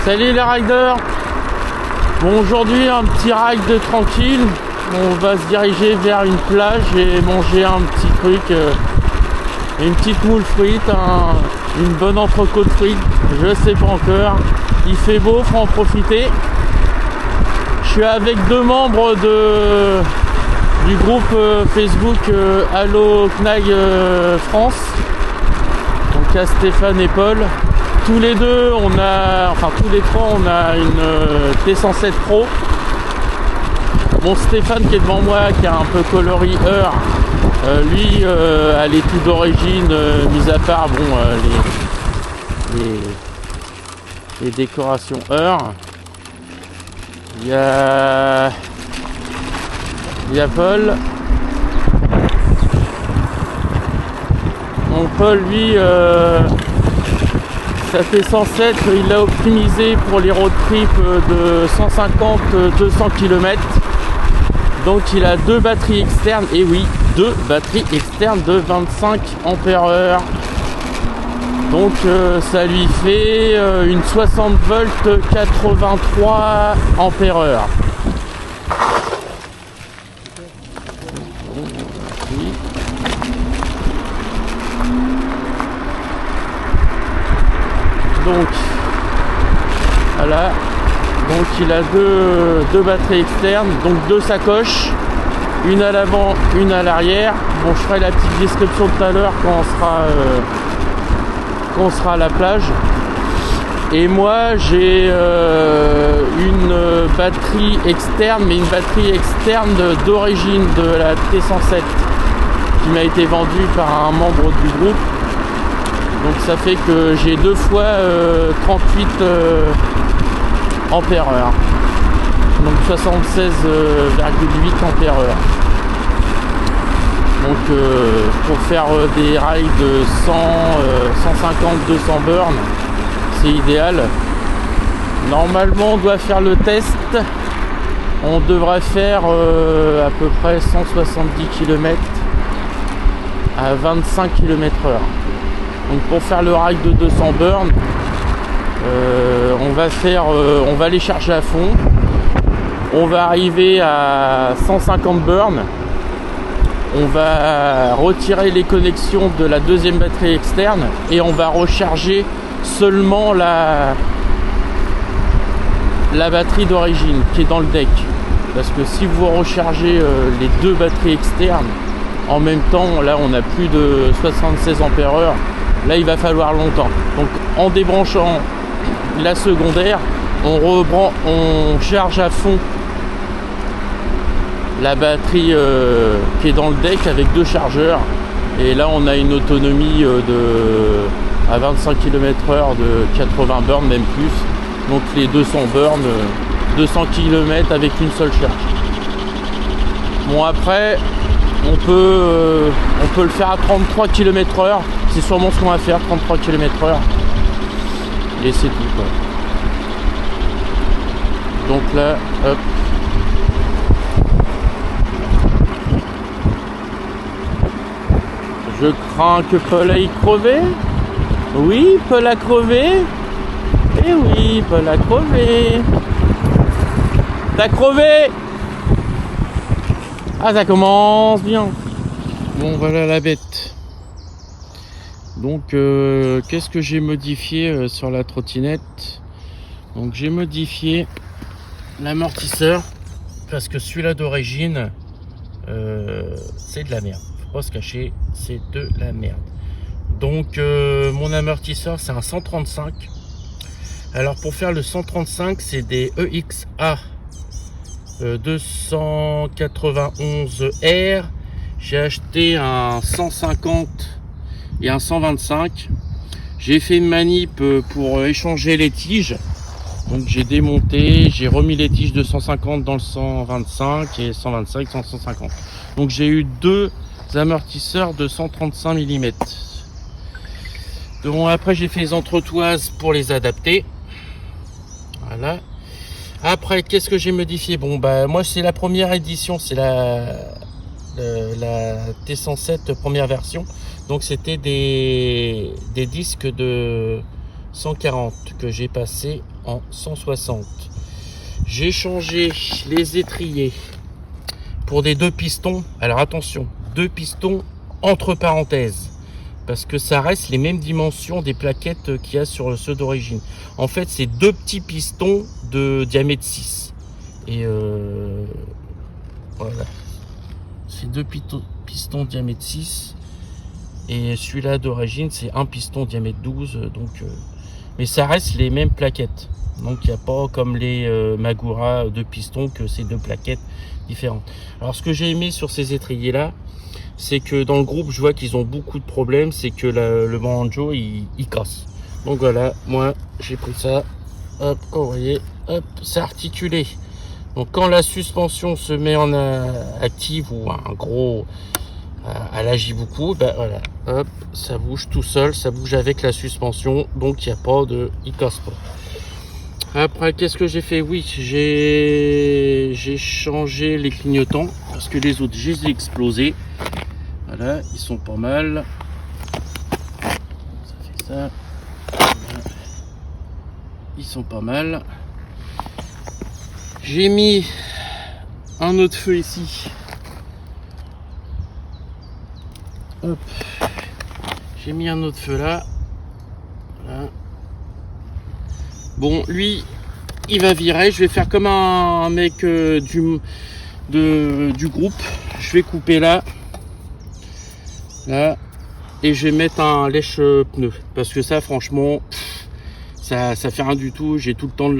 Salut les riders. Bon, aujourd'hui un petit ride tranquille. On va se diriger vers une plage et manger un petit truc, une petite moule frite, une bonne entrecôte frite, je sais pas encore. Il fait beau, faut en profiter. Je suis avec deux membres du groupe Facebook Allo CNAG France. Donc à Stéphane et Paul. Tous les deux, tous les trois, on a une T107 Pro. Bon, Stéphane qui est devant moi, qui a un peu coloris Heure, lui, elle est tout d'origine, mis à part les décorations Heure. Il y a Paul. Mon Paul, lui, sa T107, il l'a optimisé pour les road trips de 150-200 km. Donc il a deux batteries externes, et oui, deux batteries externes de 25 ampères-heure. Donc ça lui fait une 60 volts 83 ampères-heure. Donc voilà, donc il a deux batteries externes, donc deux sacoches, une à l'avant, une à l'arrière. Bon, je ferai la petite description tout à l'heure quand on sera à la plage. Et moi j'ai une batterie externe, mais une batterie externe d'origine de la T107 qui m'a été vendue par un membre du groupe. Donc ça fait que j'ai deux fois 38 ampères-heure. Donc 76,8 ampères-heure. Donc pour faire des rides de 150-200 bornes, c'est idéal. Normalement on doit faire le test. On devrait faire à peu près 170 km à 25 km/h. Donc pour faire le ride de 200 bornes, on va les charger à fond. On va arriver à 150 bornes. On va retirer les connexions de la deuxième batterie externe et on va recharger seulement la batterie d'origine qui est dans le deck. Parce que si vous rechargez les deux batteries externes en même temps, là on a plus de 76 ampères-heure. Là il va falloir longtemps. Donc en débranchant la secondaire, on charge à fond la batterie qui est dans le deck avec deux chargeurs. Et là on a une autonomie à 25 km/h de 80 bornes, même plus. Donc les 200 bornes, 200 km avec une seule charge. Bon, après on peut le faire à 33 km/h. C'est sûrement ce qu'on va faire, 33 km/h. Et c'est tout, quoi. Donc là, hop. Je crains que Paul aille crever. Oui, Paul a crevé. Eh oui, Paul a crevé. T'as crevé. Ah, ça commence bien. Bon, voilà la bête. Donc qu'est-ce que j'ai modifié sur la trottinette? Donc j'ai modifié l'amortisseur parce que celui-là d'origine c'est de la merde, faut pas se cacher, c'est de la merde. Donc mon amortisseur c'est un 135. Alors pour faire le 135 c'est des EXA 291R. J'ai acheté un 150 et un 125. J'ai fait une manip pour échanger les tiges. Donc j'ai démonté, j'ai remis les tiges de 150 dans le 125 et 125 dans le 150. Donc j'ai eu deux amortisseurs de 135 mm. Donc après j'ai fait les entretoises pour les adapter. Voilà. Après qu'est-ce que j'ai modifié? Bon bah moi c'est la première édition, c'est la T107 première version. Donc c'était des disques de 140 que j'ai passé en 160. J'ai changé les étriers pour des 2 pistons. Alors attention, 2 pistons entre parenthèses, parce que ça reste les mêmes dimensions des plaquettes qu'il y a sur ceux d'origine. En fait, c'est 2 petits pistons de diamètre 6. Et voilà. C'est 2 pistons diamètre 6. Et celui-là d'origine, c'est un piston diamètre 12. Donc, mais ça reste les mêmes plaquettes. Donc il n'y a pas comme les Magura 2 pistons que c'est 2 plaquettes différentes. Alors ce que j'ai aimé sur ces étriers là, c'est que dans le groupe je vois qu'ils ont beaucoup de problèmes, c'est que le banjo il casse. Donc voilà, moi j'ai pris ça, hop, vous voyez, hop, c'est articulé. Donc quand la suspension se met en active ou un gros, elle agit beaucoup, ben voilà, hop, ça bouge tout seul, ça bouge avec la suspension, donc il n'y a pas de, il casse pas. Après, qu'est-ce que j'ai fait? Oui, j'ai changé les clignotants parce que les autres, je les ai explosés. Voilà, ils sont pas mal. Ça fait ça. Voilà. Ils sont pas mal. J'ai mis un autre feu ici. Hop. J'ai mis un autre feu là. Voilà. Bon, lui, il va virer. Je vais faire comme un mec du groupe. Je vais couper là. Là. Et je vais mettre un lèche-pneu. Parce que ça, franchement, ça fait rien du tout. J'ai tout le temps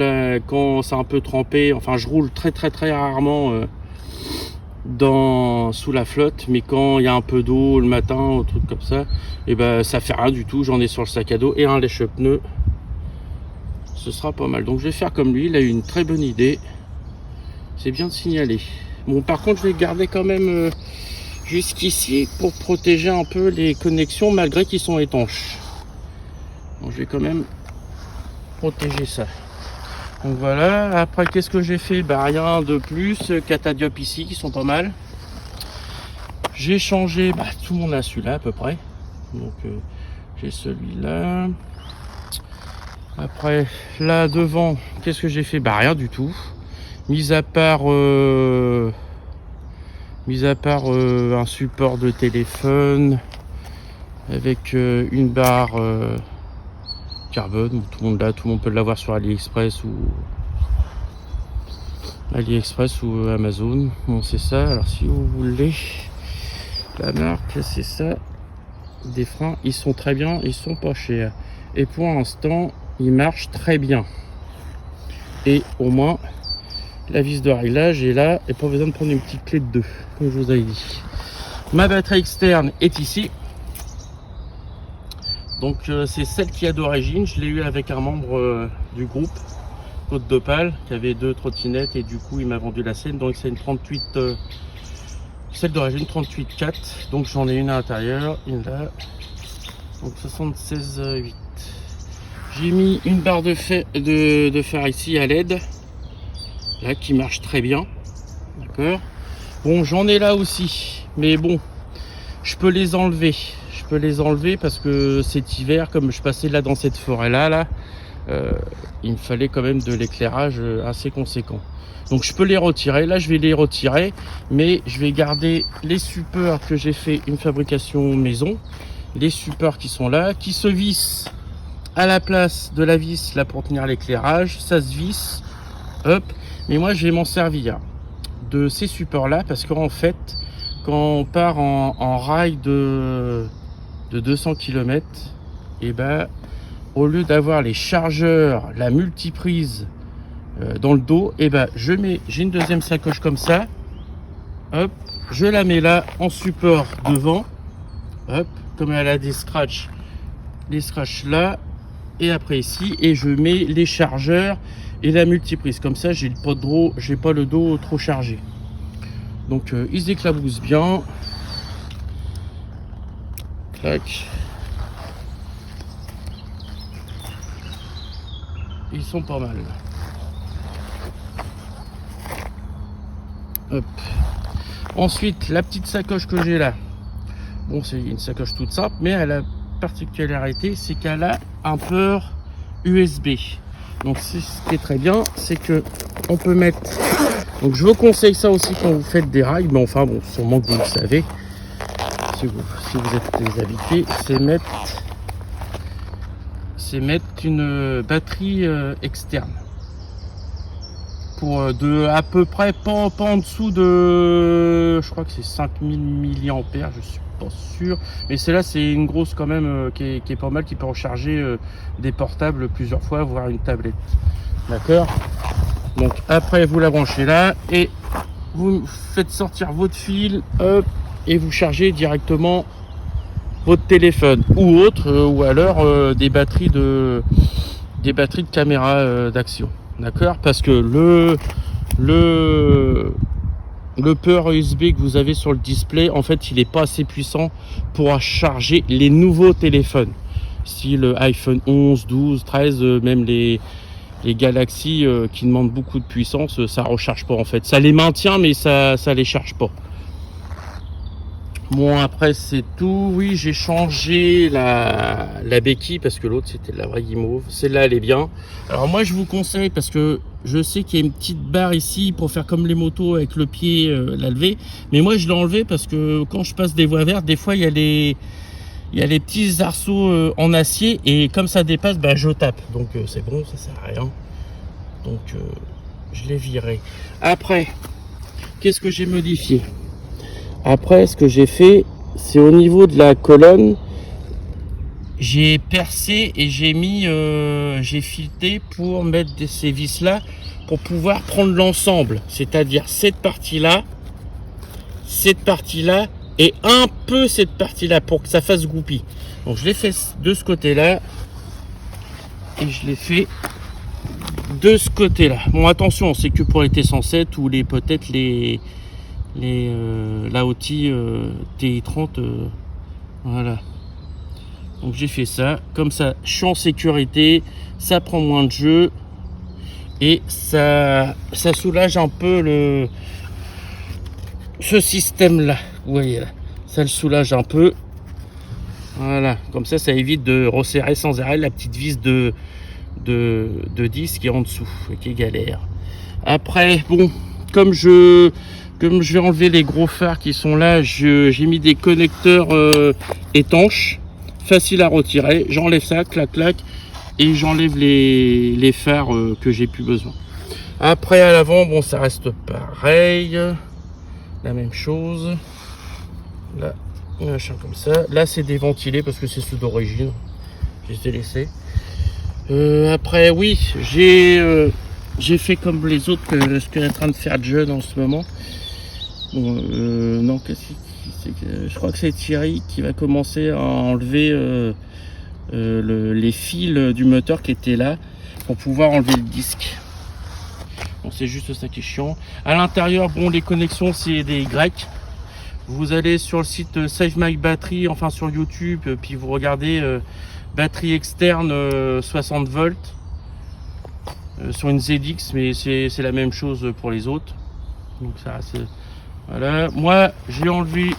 quand c'est un peu trempé. Enfin, je roule très rarement sous la flotte. Mais quand il y a un peu d'eau le matin, ou truc comme ça, et ben ça fait rien du tout. J'en ai sur le sac à dos et un lèche-pneu. Ce sera pas mal. Donc je vais faire comme lui. Il a eu une très bonne idée. C'est bien de signaler. Bon, par contre, je vais garder quand même jusqu'ici pour protéger un peu les connexions malgré qu'ils sont étanches. Donc je vais quand même protéger ça. Donc voilà. Après, qu'est-ce que j'ai fait? Bah rien de plus. Catadiop ici qui sont pas mal. J'ai changé tout mon insu là à peu près. Donc j'ai celui-là. Après, là devant, qu'est-ce que j'ai fait? Bah rien du tout. Mis à part un support de téléphone avec une barre carbone, où tout le monde peut l'avoir sur AliExpress ou Amazon. Bon, c'est ça. Alors si vous voulez la marque, c'est ça. Des freins, ils sont très bien, ils sont pas chers. Et pour l'instant, il marche très bien. Et au moins la vis de réglage est là et pas besoin de prendre une petite clé de 2 comme je vous avais dit. Ma batterie externe est ici. Donc c'est celle qui a d'origine. Je l'ai eu avec un membre du groupe Côte d'Opale qui avait 2 trottinettes et du coup il m'a vendu la sienne. Donc c'est une 38 celle d'origine 38.4. Donc j'en ai une à l'intérieur, une là. Donc 76.8. J'ai mis une barre de fer ici à LED, là qui marche très bien, d'accord. Bon, j'en ai là aussi, mais bon, je peux les enlever. Parce que cet hiver, comme je passais là dans cette forêt là, il me fallait quand même de l'éclairage assez conséquent. Donc je peux les retirer. Là, je vais les retirer, mais je vais garder les supports que j'ai fait une fabrication maison, les supports qui sont là, qui se vissent à la place de la vis là pour tenir l'éclairage. Ça se visse, hop. Mais moi je vais m'en servir de ces supports là parce qu'en fait quand on part en rail de 200 km, et au lieu d'avoir les chargeurs, la multiprise dans le dos, j'ai une deuxième sacoche comme ça, hop, je la mets là en support devant, hop, comme elle a des scratchs, les scratchs là. Et après ici, et je mets les chargeurs et la multiprise. Comme ça, j'ai pas le dos trop chargé. Donc, ils se éclaboussent bien. Clac. Ils sont pas mal. Hop. Ensuite, la petite sacoche que j'ai là. Bon, c'est une sacoche toute simple, mais elle a particularité, c'est qu'elle a un port USB. Donc ce qui est très bien, c'est que on peut mettre. Donc je vous conseille ça aussi quand vous faites des rails, mais enfin bon, sûrement que vous le savez, si vous êtes des habitués, c'est mettre une batterie externe. Pour à peu près pas en dessous de, je crois que c'est 5000 mAh, je suis pas sûr, mais celle-là c'est une grosse quand même qui est pas mal, qui peut recharger des portables plusieurs fois, voire une tablette. D'accord. Donc après vous la branchez là et vous faites sortir votre fil, hop, et vous chargez directement votre téléphone ou autre, ou alors des batteries de caméra d'action. D'accord, parce que le port USB que vous avez sur le display, en fait, il n'est pas assez puissant pour charger les nouveaux téléphones. Si le iPhone 11, 12, 13, même les Galaxy qui demandent beaucoup de puissance, ça recharge pas en fait. Ça les maintient, mais ça les charge pas. Bon, après c'est tout. Oui, j'ai changé la béquille parce que l'autre c'était de la vraie guimauve. Celle-là elle est bien. Alors moi je vous conseille, parce que je sais qu'il y a une petite barre ici pour faire comme les motos avec le pied, la lever. Mais moi je l'ai enlevé parce que quand je passe des voies vertes, des fois il y a les petits arceaux en acier, et comme ça dépasse, bah, je tape. Donc c'est bon, ça sert à rien. Donc je l'ai viré. Après, qu'est-ce que j'ai modifié? Après, ce que j'ai fait, c'est au niveau de la colonne, j'ai percé et j'ai mis, j'ai fileté pour mettre ces vis là pour pouvoir prendre l'ensemble, c'est-à-dire cette partie-là et un peu cette partie-là pour que ça fasse goupille. Donc je l'ai fait de ce côté-là et je l'ai fait de ce côté-là. Bon, attention, c'est que pour les T107 ou peut-être les Laotti TI30, voilà. Donc j'ai fait ça, comme ça je suis en sécurité, ça prend moins de jeu et ça soulage un peu ce système là, vous voyez là, ça le soulage un peu, voilà, comme ça évite de resserrer sans arrêt la petite vis de disque qui est en dessous et qui est galère. Après, bon, comme je vais enlever les gros phares qui sont là, j'ai mis des connecteurs étanches, faciles à retirer. J'enlève ça, clac clac, et j'enlève les phares que j'ai plus besoin. Après à l'avant, bon, ça reste pareil, la même chose. Là, machin comme ça. Là c'est déventilé parce que c'est ceux d'origine, je les ai laissés. Après oui, j'ai fait comme les autres, ce que est en train de faire John en ce moment. Bon, non, je crois que c'est Thierry qui va commencer à enlever les fils du moteur qui étaient là pour pouvoir enlever le disque. Bon, c'est juste ça qui est chiant. À l'intérieur, bon, les connexions c'est des Y. Vous allez sur le site Save My Battery, enfin sur YouTube, puis vous regardez batterie externe 60 volts. Sur une ZX, mais c'est la même chose pour les autres. Donc ça, c'est voilà. Moi j'ai enlevé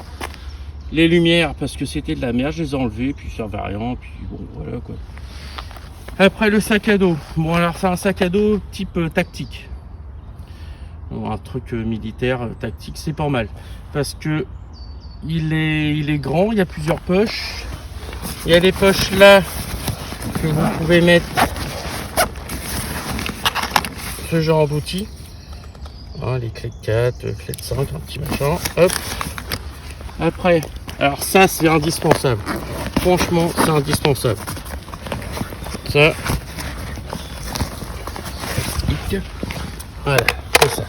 les lumières parce que c'était de la merde, je les ai enlevées, puis ça va rien, puis bon voilà quoi. Après le sac à dos, bon alors c'est un sac à dos type tactique, bon, un truc militaire tactique, c'est pas mal parce que il est grand, il y a plusieurs poches, il y a des poches là que vous pouvez mettre ce genre d'outils, hein, les clés de 4, clés de 5, un petit machin, hop. Après, alors ça c'est indispensable, franchement c'est indispensable, ça, voilà, c'est ça,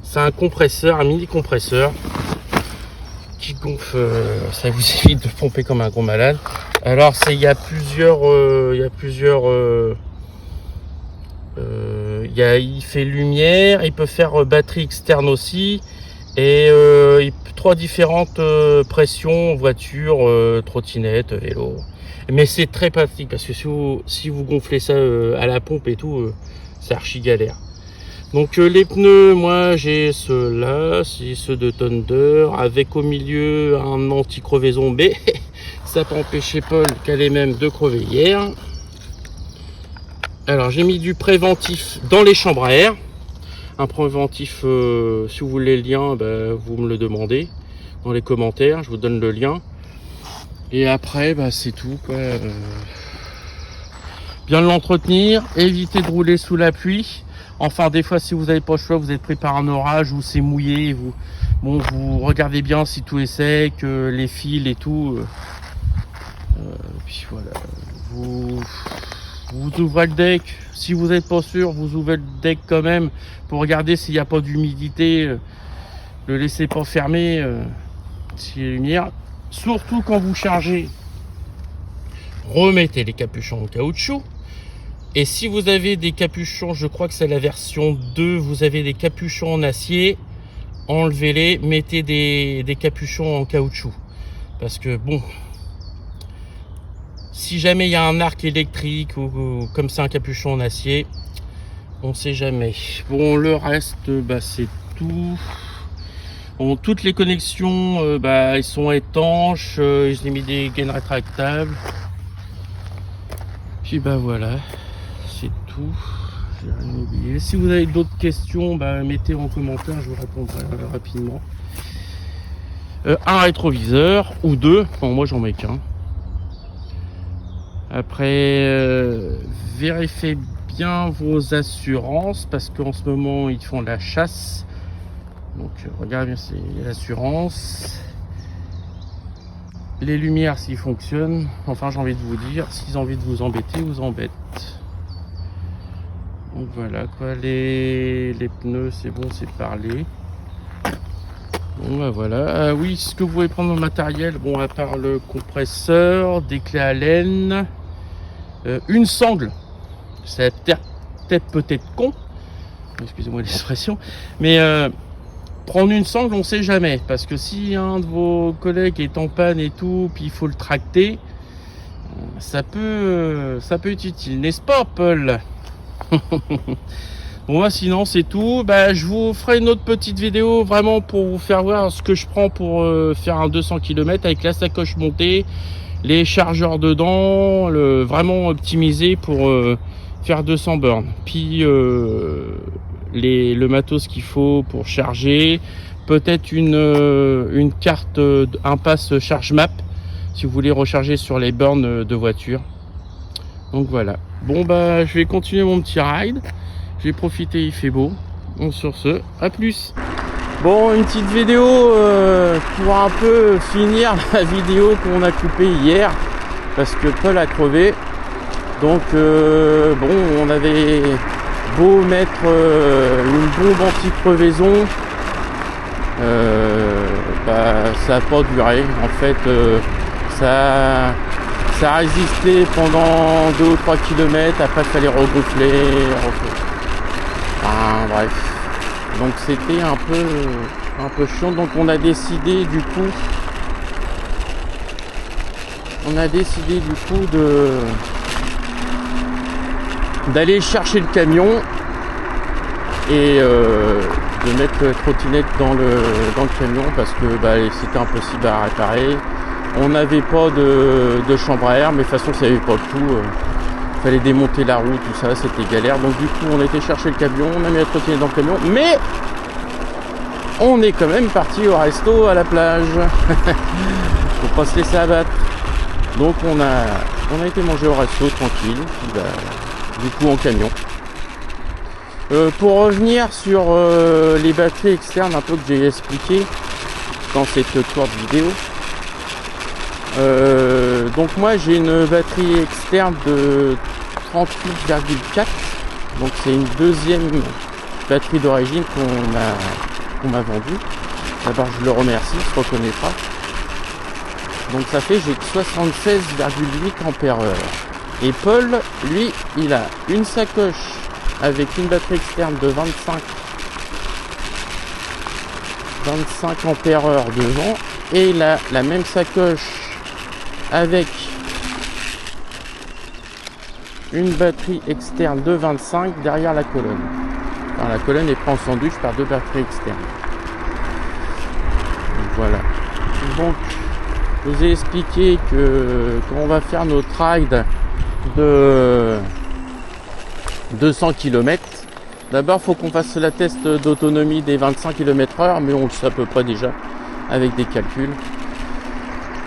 c'est un compresseur, un mini compresseur qui gonfle, ça vous évite de pomper comme un gros malade. Alors il y a plusieurs il fait lumière, il peut faire batterie externe aussi, et 3 différentes pressions, voiture, trottinette, vélo. Mais c'est très pratique parce que si vous gonflez ça à la pompe et tout, c'est archi galère. Donc les pneus, moi j'ai ceux-là, c'est ceux de Thunder, avec au milieu un anti-crevaison B. Ça peut empêcher Paul qu'elle ait même de crever hier. Alors j'ai mis du préventif dans les chambres à air. Un préventif, si vous voulez le lien, bah, vous me le demandez dans les commentaires, je vous donne le lien. Et après, bah, c'est tout, quoi. Bien l'entretenir, éviter de rouler sous la pluie. Enfin, des fois, si vous n'avez pas le choix, vous êtes pris par un orage ou c'est mouillé, vous regardez bien si tout est sec, les fils et tout. Puis voilà, vous ouvrez le deck. Si vous n'êtes pas sûr, vous ouvrez le deck quand même pour regarder s'il n'y a pas d'humidité. Ne laissez pas fermer s'il y a lumière. Surtout quand vous chargez, remettez les capuchons en caoutchouc. Et si vous avez des capuchons, je crois que c'est la version 2, vous avez des capuchons en acier, enlevez-les, mettez des capuchons en caoutchouc. Parce que bon, si jamais il y a un arc électrique ou comme c'est un capuchon en acier, on sait jamais. Bon, le reste, bah, c'est tout. Bon, toutes les connexions, bah, ils sont étanches. Je ai mis des gaines rétractables. Puis bah voilà, c'est tout. J'ai rien oublié. Si vous avez d'autres questions, bah, mettez en commentaire, je vous répondrai rapidement. Un rétroviseur ou deux. Bon, moi j'en mets qu'un. Après, vérifiez bien vos assurances parce qu'en ce moment ils font la chasse. Donc regardez bien, c'est l'assurance. Les lumières s'ils fonctionnent. Enfin, j'ai envie de vous dire, s'ils ont envie de vous embêter, vous embêtent. Donc voilà quoi, les pneus c'est bon, c'est parlé. Bon bah voilà. Oui, ce que vous pouvez prendre dans le matériel, bon, à part le compresseur, des clés à laine, une sangle. C'est peut-être con, excusez-moi l'expression, mais prendre une sangle, on sait jamais, parce que si un de vos collègues est en panne et tout, puis il faut le tracter, ça peut être utile, n'est-ce pas, Paul? Bon, bah, sinon c'est tout. Bah, je vous ferai une autre petite vidéo vraiment pour vous faire voir ce que je prends pour faire un 200 km avec la sacoche montée, les chargeurs dedans, vraiment optimisé pour faire 200 bornes. Puis le matos qu'il faut pour charger, peut-être une carte, un pass charge map si vous voulez recharger sur les bornes de voiture. Donc voilà. Bon bah je vais continuer mon petit ride. J'ai profité, il fait beau. Donc sur ce, à plus. Bon, une petite vidéo pour un peu finir la vidéo qu'on a coupée hier parce que Paul a crevé. Donc bon, on avait beau mettre une bombe anti-crevaison, bah, ça n'a pas duré. En fait, ça a résisté pendant 2 ou 3 km. Après, il fallait regonfler. Enfin, bref. Donc c'était un peu chiant. Donc on a décidé du coup d'aller chercher le camion et de mettre la trottinette dans le camion parce que bah, c'était impossible à réparer. On n'avait pas de chambre à air, mais de toute façon ça n'avait pas le tout. Fallait démonter la roue, tout ça, c'était galère. Donc du coup on était chercher le camion, on a mis la trottinette dans le camion, mais on est quand même parti au resto à la plage. Faut pas se laisser abattre. Donc on a été manger au resto tranquille, puis, bah, du coup en camion. Pour revenir sur les batteries externes, un peu que j'ai expliqué dans cette courte vidéo. Donc moi j'ai une batterie externe de 38,4, donc c'est une deuxième batterie d'origine qu'on m'a vendue. D'abord je le remercie, il se reconnaîtra. Donc ça fait j'ai 76,8 ampères heure. Et Paul, lui, il a une sacoche avec une batterie externe de 25 ampères heure devant, et il a la même sacoche avec une batterie externe de 25 derrière la colonne. Alors, la colonne est prise en sandwich par 2 batteries externes. Donc, voilà. Donc, je vous ai expliqué que quand on va faire notre ride de 200 km. D'abord, il faut qu'on fasse la test d'autonomie des 25 km/h, mais on le sait à peu près déjà avec des calculs.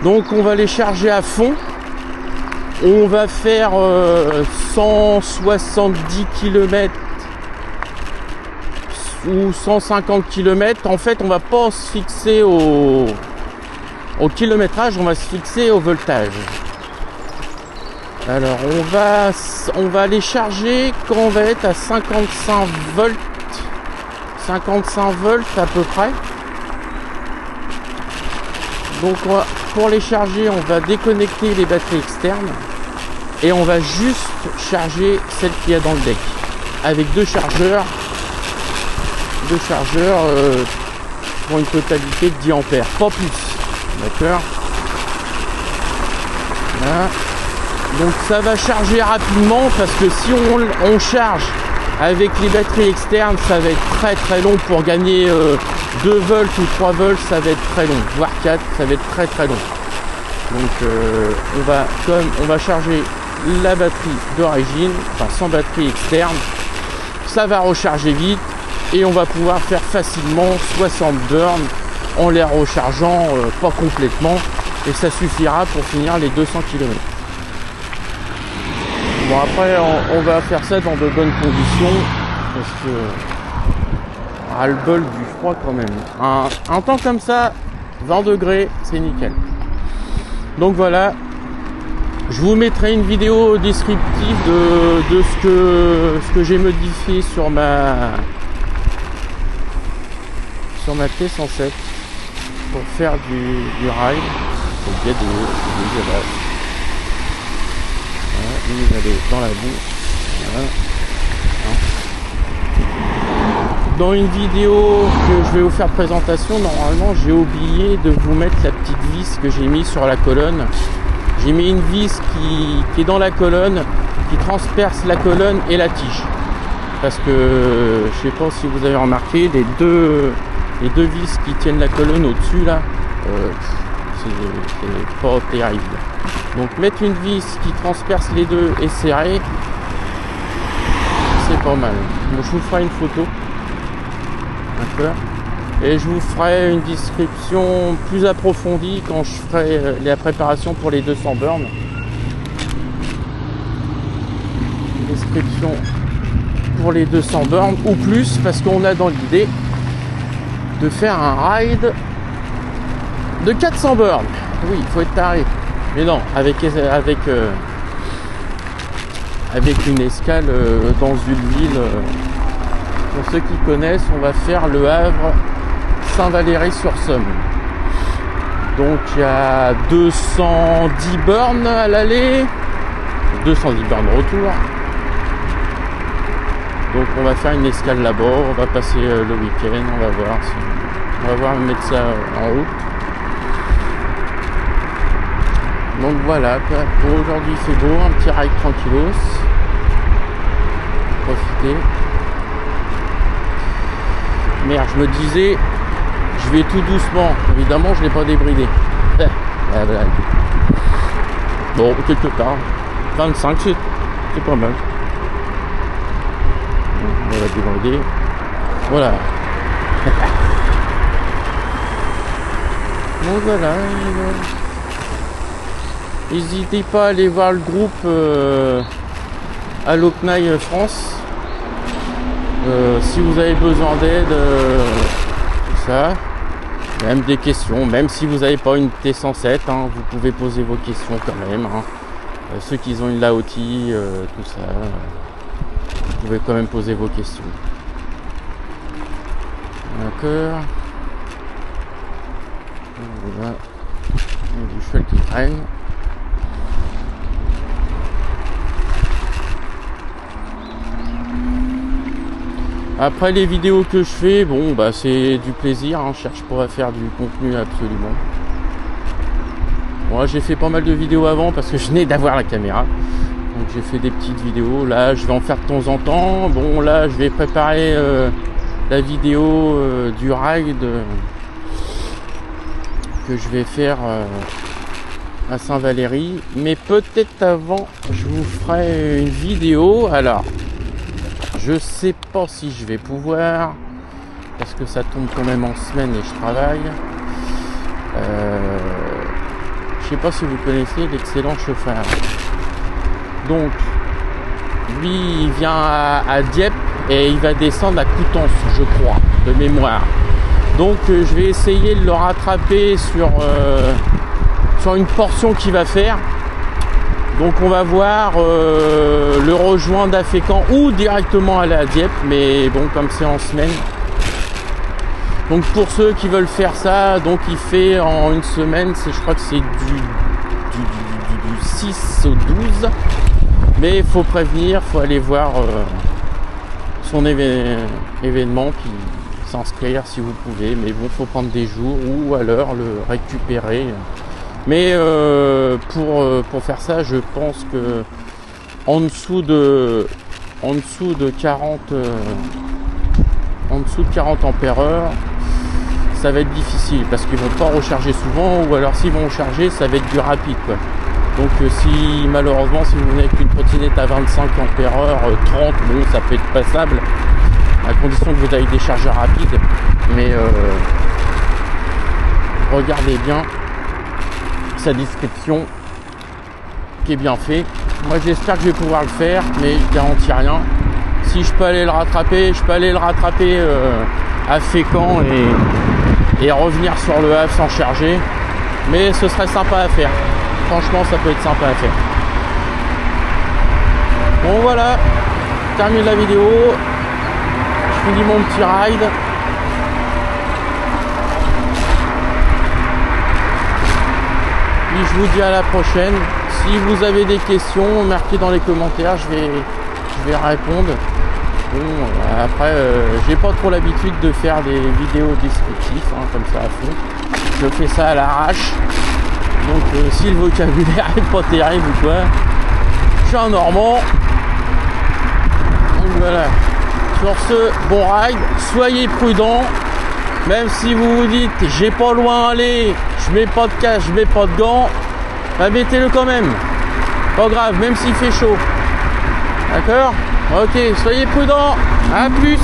Donc on va les charger à fond. On va faire 170 km ou 150 km. En fait, on va pas se fixer au kilométrage, on va se fixer au voltage. Alors on va les charger quand on va être à 55 volts. 55 volts à peu près. Donc pour les charger, on va déconnecter les batteries externes et on va juste charger celle qu'il y a dans le deck avec deux chargeurs pour une totalité de 10 ampères, pas plus. D'accord. Voilà. Donc ça va charger rapidement parce que si on charge avec les batteries externes, ça va être très très long pour gagner 2 volts ou 3 volts, ça va être très long, voire 4, ça va être très très long. Donc on va charger la batterie d'origine, enfin sans batterie externe, ça va recharger vite et on va pouvoir faire facilement 60 bornes en les rechargeant pas complètement et ça suffira pour finir les 200 km. Bon après on va faire ça dans de bonnes conditions parce que le bol du froid quand même. Un temps comme ça, 20 degrés, c'est nickel. Donc voilà, je vous mettrai une vidéo descriptive de ce que j'ai modifié sur ma T107 pour faire du rail. Donc il y a des élevages. Voilà, vous allez dans la boue. Voilà. Dans une vidéo que je vais vous faire présentation, normalement j'ai oublié de vous mettre la petite vis que j'ai mis sur la colonne. J'ai mis une vis qui est dans la colonne, qui transperce la colonne et la tige. Parce que je sais pas si vous avez remarqué, les deux vis qui tiennent la colonne au-dessus là, c'est pas terrible. Donc mettre une vis qui transperce les deux et serrée, c'est pas mal. Donc, je vous ferai une photo. D'accord. Et je vous ferai une description plus approfondie quand je ferai la préparation pour les 200 bornes. Description pour les 200 bornes ou plus parce qu'on a dans l'idée de faire un ride de 400 bornes. Oui, il faut être taré. Mais non, avec une escale dans une ville. Pour ceux qui connaissent, on va faire Le Havre, Saint-Valery-sur-Somme. Donc il y a 210 bornes à l'aller, 210 bornes retour. Donc on va faire une escale là-bas, on va passer le week-end, on va voir mettre ça en route. Donc voilà, pour aujourd'hui c'est beau, un petit ride tranquillos. Profitez. Merde, je me disais, je vais tout doucement. Évidemment, je ne l'ai pas débridé. Bon, quelque part. 25, c'est pas mal. On va la débrider. Voilà. Bon, voilà. N'hésitez pas à aller voir le groupe à l'OCNAI France. Si vous avez besoin d'aide, tout ça, même des questions, même si vous n'avez pas une T107, hein, vous pouvez poser vos questions quand même. Hein. Ceux qui ont une Laoti, tout ça, vous pouvez quand même poser vos questions. D'accord. Voilà. Il y a du cheval qui traîne. Après les vidéos que je fais, bon bah c'est du plaisir, hein, je cherche pas à faire du contenu absolument. Moi j'ai fait pas mal de vidéos avant parce que je venais d'avoir la caméra. Donc j'ai fait des petites vidéos, là je vais en faire de temps en temps. Bon là je vais préparer la vidéo du ride que je vais faire à Saint-Valery. Mais peut-être avant je vous ferai une vidéo. Alors je sais pas si je vais pouvoir, parce que ça tombe quand même en semaine et je travaille. Je sais pas si vous connaissez l'excellent chauffeur. Donc, lui, il vient à Dieppe et il va descendre à Coutances, je crois, de mémoire. Donc, je vais essayer de le rattraper sur une portion qu'il va faire. Donc, on va voir le rejoindre à Fécamp ou directement aller à Dieppe. Mais bon, comme c'est en semaine. Donc, pour ceux qui veulent faire ça, donc il fait en une semaine, je crois que c'est du 6 au 12. Mais il faut prévenir, il faut aller voir son événement, puis s'inscrire si vous pouvez. Mais bon, il faut prendre des jours ou alors le récupérer. Mais pour faire ça, je pense que en dessous de 40 ampères-heure, ça va être difficile parce qu'ils vont pas recharger souvent, ou alors s'ils vont recharger, ça va être du rapide, quoi. Donc si malheureusement si vous venez avec une trottinette à 25 ampères-heure, 30, bon, ça peut être passable à condition que vous ayez des chargeurs rapides. Mais regardez bien sa description qui est bien fait. Moi j'espère que je vais pouvoir le faire, mais je garantis rien. Si je peux aller le rattraper, à Fécamp et revenir sur le Havre sans charger. Mais ce serait sympa à faire. Franchement, ça peut être sympa à faire. Bon voilà, je termine la vidéo. Je finis mon petit ride. Puis je vous dis à la prochaine. Si vous avez des questions, marquez dans les commentaires, je vais répondre. Bon, après, j'ai pas trop l'habitude de faire des vidéos descriptives, comme ça à fond. Je fais ça à l'arrache. Donc si le vocabulaire est pas terrible ou quoi, je suis un Normand. Donc voilà. Sur ce, bon ride, soyez prudents. Même si vous vous dites j'ai pas loin à aller, je mets pas de casque, je mets pas de gants, bah mettez-le quand même. Pas grave, même s'il fait chaud. D'accord ? Ok, soyez prudents. À plus.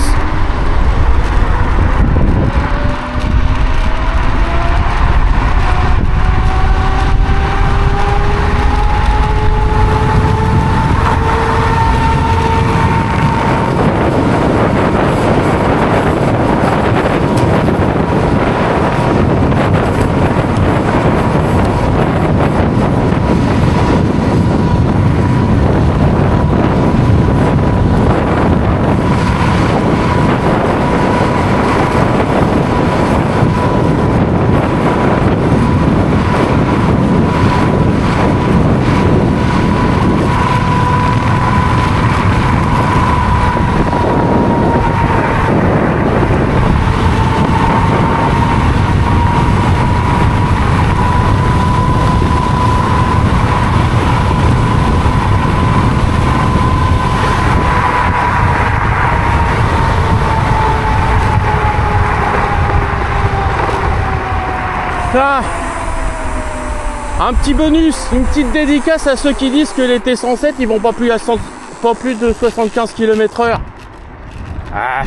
Ça, un petit bonus, une petite dédicace à ceux qui disent que les T107 ils vont pas plus de 75 km/h. Ah,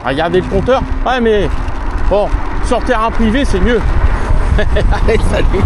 regardez le compteur. Ouais mais bon, sur terrain privé c'est mieux. Allez, salut.